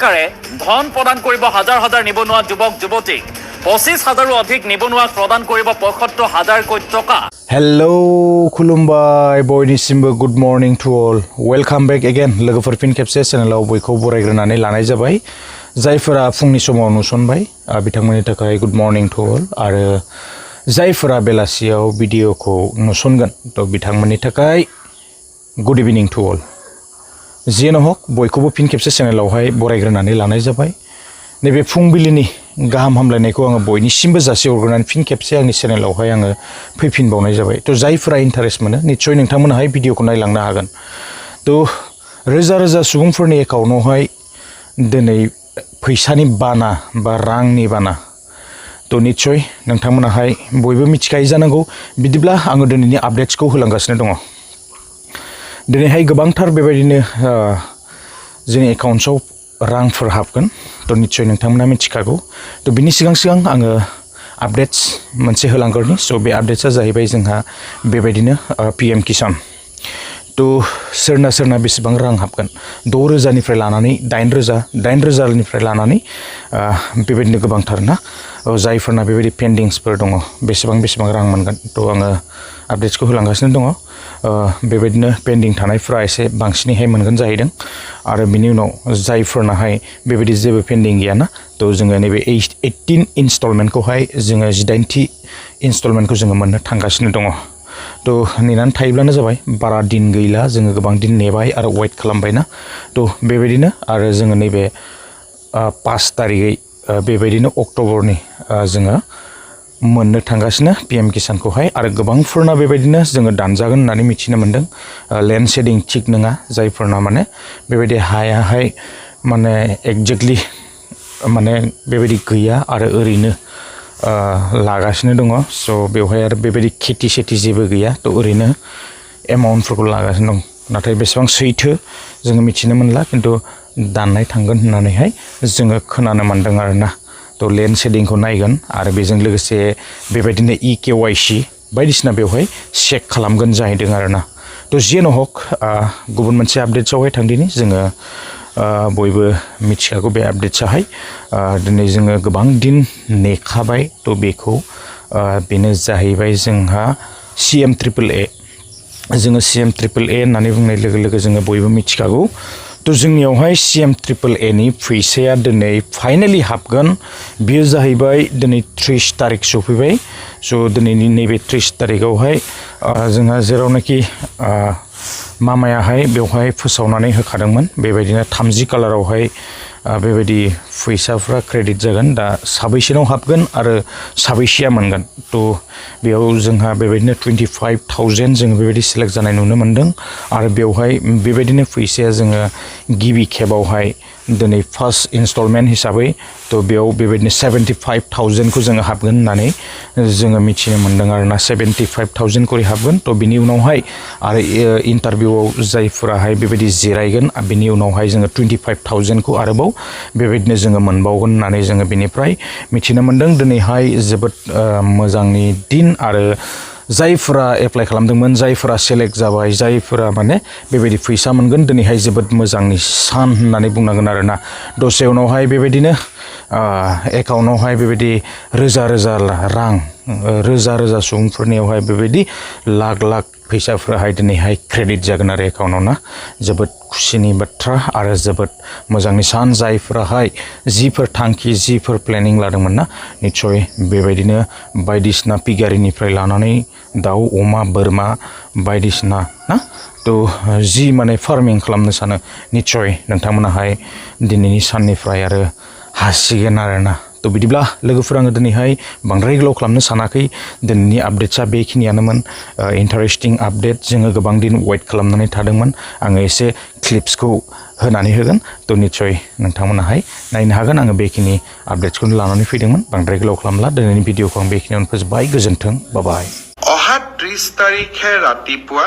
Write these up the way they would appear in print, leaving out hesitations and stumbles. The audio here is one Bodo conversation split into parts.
চৰকাৰে ধন প্ৰদান কৰিব হাজাৰ হাজাৰ নিবনুৱা যুৱক যুৱতীক 25,000ৰো অধিক নিবনুৱাক প্ৰদান কৰিব 75,000 কোটি টকা Hello खुलुमबाय बयनिसिमबो good morning to all welcome back again लोगोफोर फिन खेबसे चेनेलाव बयखौ बरायग्रोनानै लानाय जाबाय जायफोरा फुंनि समाव नुसनबाय बिथांमोननि थाखाय गुड मर्निं टु ऑल आरो जायफोरा बेलासियाव भिडिअखौ नुसनगोन तो बिथांमोननि थाखाय गुड इभिनिं टु ऑल जियानो हक बयखौबो फिन खेबसे चेनेलावहाय बरायग्रोनानै लानाय जाबाय नैबे फुंबिलिनि गाहाम हामलायनायखौ आङो बयनिसिमबो जासिहरग्रोनानै फिन खेबसे आंनि चेनेलावहाय आङो फैफिनबावनाय जाबाय तो जायफोरा इन्टारेस्ट मोनो निश्चय नोंथांमोनाहाय भिडिअखौ नायलांनो हागोन तो रोजा रोजा सुबुंफोरनि एकाउन्टआवहाय दिनै फैसानि बाना बा रांनि बाना तो निश्चय नोंथांमोनाहाय बयबो मिथिखायो जानांगौ बिदिब्ला आङो दिनैनि आपडेट्सखौ होलांगासिनो दङ दिनैहाय गोबांथार बेबायदिनो जोंनि एकाउन्ट्सआव रांफोर हाबगोन तो निश्चय नोंथांमोना मिथिखागौ तो बिनि सिगां सिगां आङो आपडेट्स मोनसे होलांगोरनि सो बे आपडेट्सआ जाहैबाय जोंहा बेबायदिनो पीएम किसान तो सोरना बेसेबां रां हाबगोन 6,000 निफ्राय लानानै 8,000 निफ्राय लानानै बेबायदिनो गोबांथार ना जायफोरना बेबायदि पेन्डिंसफोर दङ बेसेबां रां मोनगोन तो आङो आपडेट्सखौ होलांगासिनो दङ बेबायदिनो पेन्डिं थानायफोरा एसे बांसिनैहाय मोनगोन जाहैदों आरो बिनि उनाव जायफोरनाहाय बेबायदि जेबो पेन्डिं गैयाना तो जोङो नैबे 18 इनस्टलमेन्टखौहाय जोङो 18थि इनस्टलमेन्टखौ जोङो मोननो थांगासिनो दङ तो नेनानै थायोब्लानो जाबाय बारा दिन गैला जोङो गोबां दिन नेबाय आरो वेट खालामबायना तो बेबायदिनो आरो जोङो नैबे 5 तारिखै बेबायदिनो अक्ट'बरनि जोङो मोननो थांगासिनो पीएम किसानखौहाय आरो गोबांफोरना बेबायदिनो जोङो दानजागोन होननानै मिथिनो मोनदों लेन्ड शेडिं थिग नङा जायफोरना माने बेबायदि हायाहाय माने एक्जेक्टलि माने बेबायदि गैया आरो ओरैनो लागासिनो दङ सो बेवहाय आरो बेबायदि खेथि सेथि जेबो गैया तो ओरैनो एमाउन्टफोरखौ लागासिनो दं नाथाय बेसेबां सैथो जोङो मिथिनो मोनला खिन्थु दाननाय थांगोन होननानैहाय जोङो खोनानो मोनदों आरोना तो लेन्ड शेडिंखौ नायगोन आरो बेजों लोगोसे बेबायदिनो EKYC बायदिसिना बेवहाय चेक खालामगोन जाहैदों आरोना तो जियानो हक गुबुन मोनसे आपडेट्सआवहाय थांदिनि जोङो बयबो मिथिखागौ बे आपडेट्सआहाय दिनै जोङो गोबां दिन नेखाबाय तो बेखौ बेनो जाहैबाय जोंहा CMAAA जोङो CMAAA होननानै बुंनाय लोगो लोगो जोङो बयबो मिथिखागौ तो जोंनियावहाय CMAAA नि फैसाया दिनै फाइनाली हाबगोन बेयो जाहैबाय दिनै 30 तारिख सफैबाय सो दिनैनि नैबे 30 तारिखआवहाय जोंहा जेरावनाखि मामायाहाय बेवहाय फोसावनानै होखादोंमोन बेबायदिनो 30 कालारावहाय बेबायदि फैसाफ्रा क्रेडिट जागोन दा साबैसेनाव हाबगोन आरो साबैसेया मोनगोन तो बेयाव जोंहा बेबायदिनो 25,000 जोङो बेबायदि सेलेक्ट जानाय नुनो मोनदों आरो बेवहाय बेबायदिनो फैसाया जोङो गिबि खेबावहाय दिनै फार्स्ट इनस्टलमेन्ट हिसाबै तो बेयाव बेबायदिनो 75,000 खौ जोङो हाबगोन होननानै जोङो मिथिनो मोनदों आरोना 75,000 करि हाबगोन तो बिनि उनावहाय आरो इन्टारभिउआव जायफोराहाय बेबायदि जिरायगोन बिनि उनावहाय जोङो 25,000 खौ आरोबाव बेबायदिनो जोङो मोनबावगोन होननानै जोङो बेनिफ्राय मिथिनो मोनदों दिनैहाय जोबोद मोजांनि दिन आरो जायफोरा एप्लाइ खालामदोंमोन जायफोरा सेलेक्ट जाबाय जायफोरा माने बेबायदि फैसा मोनगोन दिनैहाय जोबोद मोजांनि सान होननानै बुंनांगोन आरोना दसे उनावहाय बेबायदिनो एकाउन्टआवहाय बेबायदि रोजा रां रोजा सुबुंफोरनियावहाय बेबायदि लाख फैसाफोराहाय दिनैहाय क्रेडिट जागोन आरो एकाउन्टआव ना जोबोद खुसिनि बाथ्रा आरो जोबोद मोजांनि सान जायफोराहाय जिफोर थांखि जिफोर प्लेनिं लादोंमोन ना निश्चय बेबायदिनो बायदिसिना पिगारिनिफ्राय लानानै दाउ अमा बोरमा बायदिसिना ना तो जि माने फार्मिं खालामनो सानो निश्चय नोंथांमोनाहाय दिनैनि साननिफ्राय आरो हासिगोन आरोना तो बिदिब्ला लोगोफोर आङो दिनैहाय बांद्राय गोलाव खालामनो सानाखै दिनैनि आपडेट्सआ बेखिनियानोमोन इन्टारेस्टिं आपडेट जोङो गोबां दिन वेट खालामनानै थादोंमोन आङो एसे क्लिप्सखौ होनानै होगोन तो निश्चय नोंथांमोनाहाय नायनो हागोन आङो बेखिनि आपडेट्सखौनो लानानै फैदोंमोन बांद्राय गोलाव खालामला दिनैनि भिडिअखौ आं बेखिनियावनो फोजोबबाय गोजोन्थों बाय অহা 30 তাৰিখে ৰাতিপুৱা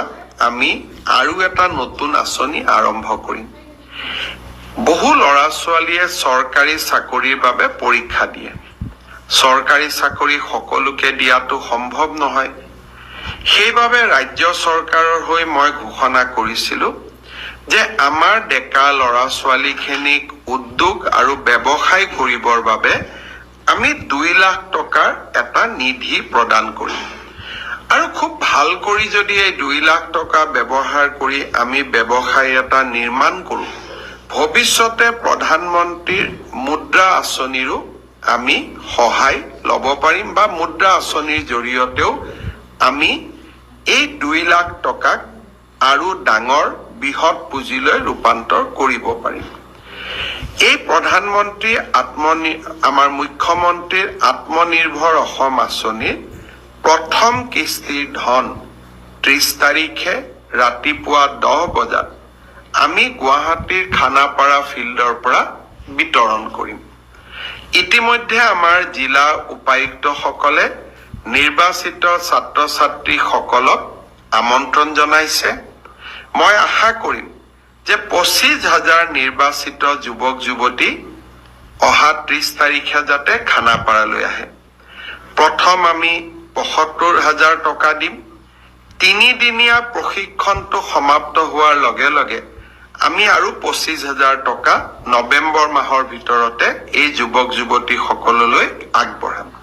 আমি আৰু এটা নতুন আঁচনি আৰম্ভ কৰিম বহু ল'ৰা ছোৱালীয়ে চৰকাৰী চাকৰিৰ বাবে পৰীক্ষা দিয়ে চৰকাৰী চাকৰি সকলোকে দিয়াটো সম্ভৱ নহয় সেইবাবে ৰাজ্য চৰকাৰৰ হৈ মই ঘোষণা কৰিছিলোঁ যে আমাৰ ডেকা ল'ৰা ছোৱালীখিনিক উদ্যোগ আৰু ব্যৱসায় কৰিবৰ বাবে আমি 2 লাখ টকাৰ এটা নিধি প্ৰদান কৰিম আৰু খুব ভাল কৰি যদি এই 2 লাখ টকা ব্যৱহাৰ কৰি আমি ব্যৱসায় এটা নিৰ্মাণ কৰোঁ ভৱিষ্যতে প্ৰধানমন্ত্ৰীৰ মুদ্ৰা আঁচনিৰো আমি সহায় ল'ব পাৰিম বা মুদ্ৰা আঁচনিৰ জৰিয়তেও আমি এই 2 লাখ টকাক আৰু ডাঙৰ বৃহৎ পুঁজিলৈ ৰূপান্তৰ কৰিব পাৰিম এই প্ৰধানমন্ত্ৰী আমাৰ মুখ্যমন্ত্ৰীৰ আত্মনিৰ্ভৰ অসম আঁচনিৰ প্ৰথম কিস্তিৰ ধন 30 তাৰিখে ৰাতিপুৱা 10 বজাত আমি গুৱাহাটীৰ খানাপাৰা ফিল্ডৰ পৰা বিতৰণ কৰিম ইতিমধ্যে আমাৰ জিলা উপায়ুক্তসকলে নিৰ্বাচিত ছাত্ৰ-ছাত্ৰীসকলক আমন্ত্ৰণ জনাইছে মই আশা কৰিম যে 25,000 নিৰ্বাচিত যুৱক-যুৱতী অহা 30 তাৰিখে যাতে খানাপাৰালৈ আহে প্ৰথম আমি 75,000 টকা দিম 3 দিনীয়া প্ৰশিক্ষণটো সমাপ্ত হোৱাৰ লগে লগে আমি আৰু 25,000 টকা নৱেম্বৰ মাহৰ ভিতৰতে এই যুৱক-যুৱতী সকললৈ আগবঢ়াম